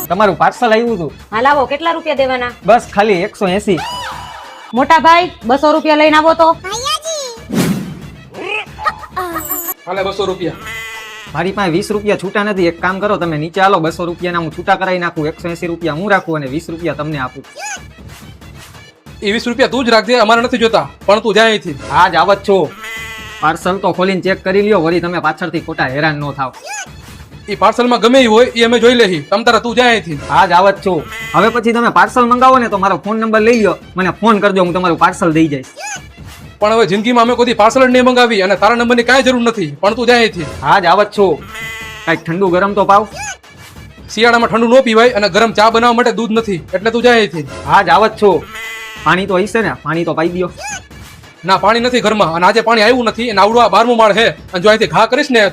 તમારું પાર્સલ આવ્યું હતું. હા લાવો, કેટલા રૂપિયા દેવાના? બસ ખાલી 180. મોટા ભાઈ 200 રૂપિયા લઈને આવો તો. હાલે 200 રૂપિયા. મારી પાસે 20 રૂપિયા છૂટા નથી. એક કામ કરો, તમે નીચે આલો, 200 રૂપિયાના હું છૂટા કરાવી નાખું. 180 રૂપિયા હું રાખું અને 20 રૂપિયા તમને આપું. એ 20 રૂપિયા તું જ રાખજે, અમારે નથી જોતા. પણ તું જાય અહીંથી. આજ આવત છો. પાર્સલ તો ખોલીને ચેક કરી લ્યો, વળી તમે પાછળથી ખોટા હેરાન ન થાવ. એ પાર્સલમાં ગમે એ હોય એ અમે જોઈ લેહી. તમ તારા તું જાય અહીંથી. આજ આવત છો. હવે પછી તમે પાર્સલ મંગાવો ને તો મારો ફોન નંબર લઈ લ્યો, મને ફોન કરજો, હું તમારું પાર્સલ દઈ જઈશ. પણ હવે જિંદગીમાં અમે કોઈ પાર્સલ જ નહીં મંગાવી અને તારા નંબરની કાંઈ જરૂર નથી. પણ તું જાય અહીંથી. આજ આવત છો. કાંઈક ઠંડુ ગરમ તો પાવ. શિયાળામાં ઠંડુ ન પીવાય અને ગરમ ચા બનાવવા માટે દૂધ નથી, એટલે તું જાય અહીંથી. આજ આવત છો. પાણી તો હશે ને? પાણી તો પાઈ દો. ના, પાણી નથી ઘરમાં અને આજે પાણી આવ્યું નથી અને આવડું આ 12મું માળ છે અને જો અહીંથી ઘા કરીશ ને